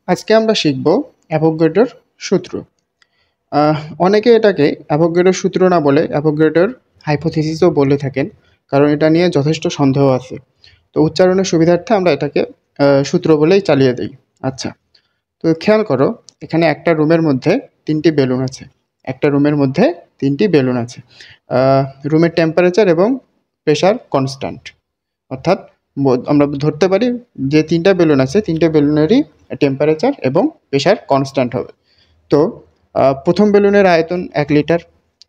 আজকে আমরা শিখব অ্যাভোগাড্রোর সূত্র। অনেকে এটাকে অ্যাভোগাড্রোর সূত্র না বলে অ্যাভোগাড্রোর হাইপোথিসিসও বলে থাকেন, কারণ এটা নিয়ে যথেষ্ট সন্দেহ আছে। তো উচ্চারণের সুবিধার্থে আমরা এটাকে সূত্র বলেই চালিয়ে দিই। আচ্ছা, তো খেয়াল করো, এখানে একটা রুমের মধ্যে তিনটি বেলুন আছে। একটা রুমের মধ্যে তিনটি বেলুন আছে। রুমের টেম্পারেচার এবং প্রেশার কনস্ট্যান্ট, অর্থাৎ আমরা ধরতে পারি যে তিনটা বেলুন আছে, তিনটে বেলুনেরই টেম্পারেচার এবং প্রেশার কনস্ট্যান্ট হবে। তো প্রথম বেলুনের আয়তন 1 লিটার,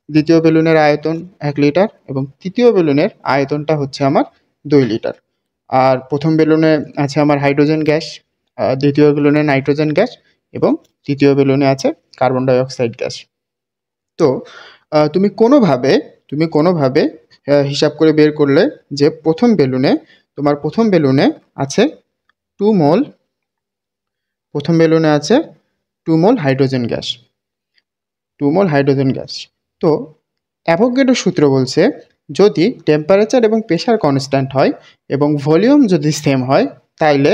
দ্বিতীয় বেলুনের আয়তন 1 লিটার এবং তৃতীয় বেলুনের আয়তনটা হচ্ছে আমার 2 লিটার। আর প্রথম বেলুনে আছে আমার হাইড্রোজেন গ্যাস, দ্বিতীয় বেলুনে নাইট্রোজেন গ্যাস এবং তৃতীয় বেলুনে আছে কার্বন ডাই অক্সাইড গ্যাস। তো তুমি কোনোভাবে হিসাব করে বের করলে যে প্রথম বেলুনে আছে 2 মোল, প্রথম বেলুনে আছে 2 মোল হাইড্রোজেন গ্যাস, 2 মোল হাইড্রোজেন গ্যাস। তো অ্যাভোগাড্রোর সূত্র বলছে, যদি টেম্পারেচার এবং প্রেশার কনস্ট্যান্ট হয় এবং ভলিউম যদি সেম হয়, তাইলে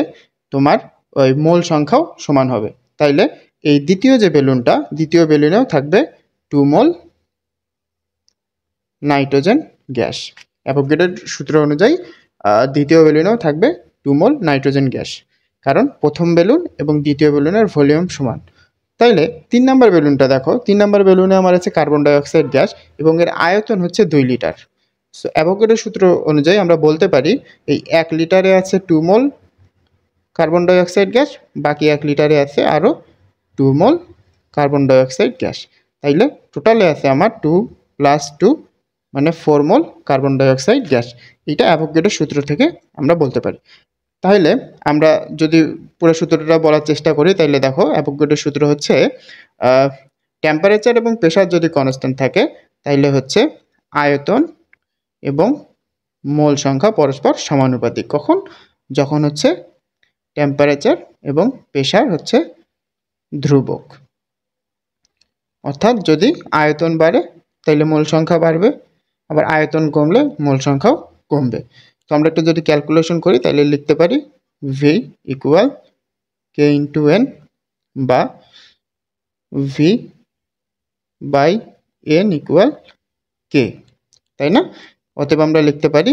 তোমার ওই মোল সংখ্যাও সমান হবে। তাইলে এই দ্বিতীয় বেলুনেও থাকবে 2 মোল নাইট্রোজেন গ্যাস। অ্যাভোগাড্রোর সূত্র অনুযায়ী দ্বিতীয় বেলুনেও থাকবে 2 মোল নাইট্রোজেন গ্যাস, কারণ প্রথম বেলুন এবং দ্বিতীয় বেলুনের ভলিউম সমান। তাইলে 3 নম্বর বেলুনটা দেখো, 3 নম্বর বেলুনে আমার আছে কার্বন ডাই অক্সাইড গ্যাস এবং এর আয়তন হচ্ছে 2 লিটার। সো অ্যাভোগাড্রোর সূত্র অনুযায়ী আমরা বলতে পারি এই 1 লিটারে আছে 2 মোল কার্বন ডাই অক্সাইড গ্যাস, বাকি 1 লিটারে আছে আরও 2 মোল কার্বন ডাই অক্সাইড গ্যাস। তাইলে টোটালে আছে আমার 2 + 2 মানে 4 মোল কার্বন ডাই অক্সাইড গ্যাস। এটা অ্যাভোগাড্রোর সূত্র থেকে আমরা বলতে পারি। তাহলে আমরা যদি পুরো সূত্রটা বলার চেষ্টা করি, তাহলে দেখো অ্যাভোগাড্রোর সূত্র হচ্ছে টেম্পারেচার এবং প্রেশার যদি কনস্ট্যান্ট থাকে, তাইলে হচ্ছে আয়তন এবং মোল সংখ্যা পরস্পর সমানুপাতিক। যখন হচ্ছে টেম্পারেচার এবং প্রেশার হচ্ছে ধ্রুবক, অর্থাৎ যদি আয়তন বাড়ে তাইলে মোল সংখ্যা বাড়বে, আবার আয়তন কমলে মোল সংখ্যাও কমবে। তো আমরা একটু যদি ক্যালকুলেশন করি, তাহলে লিখতে পারি V = K/N বা V/N = K, তাই না? অতএব আমরা লিখতে পারি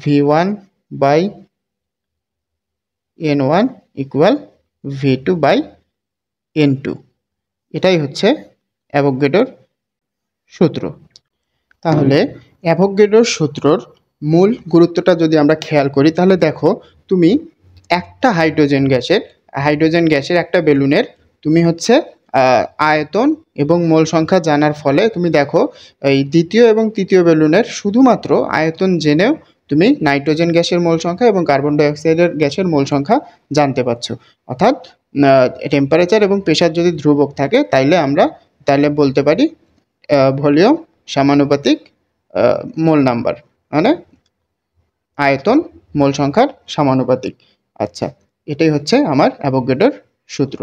V1/N1 = V2/N2। এটাই হচ্ছে অ্যাভোগাড্রোর সূত্র। তাহলে অ্যাভোগাড্রোর সূত্রর মূল গুরুত্বটা যদি আমরা খেয়াল করি, তাহলে দেখো, তুমি একটা হাইড্রোজেন গ্যাসের একটা বেলুনের তুমি হচ্ছে আয়তন এবং মোল সংখ্যা জানার ফলে তুমি দেখো এই দ্বিতীয় এবং তৃতীয় বেলুনের শুধুমাত্র আয়তন জেনেও তুমি নাইট্রোজেন গ্যাসের মোল সংখ্যা এবং কার্বন ডাই অক্সাইডের গ্যাসের মোল সংখ্যা জানতে পারছো। অর্থাৎ টেম্পারেচার এবং প্রেশার যদি ধ্রুবক থাকে, তাহলে বলতে পারি ভলিউম সমানুপাতিক মোল নাম্বার, মানে আয়তন মোল সংখ্যার সমানুপাতিক। আচ্ছা, এটাই হচ্ছে আমার অ্যাভোগাড্রোর সূত্র।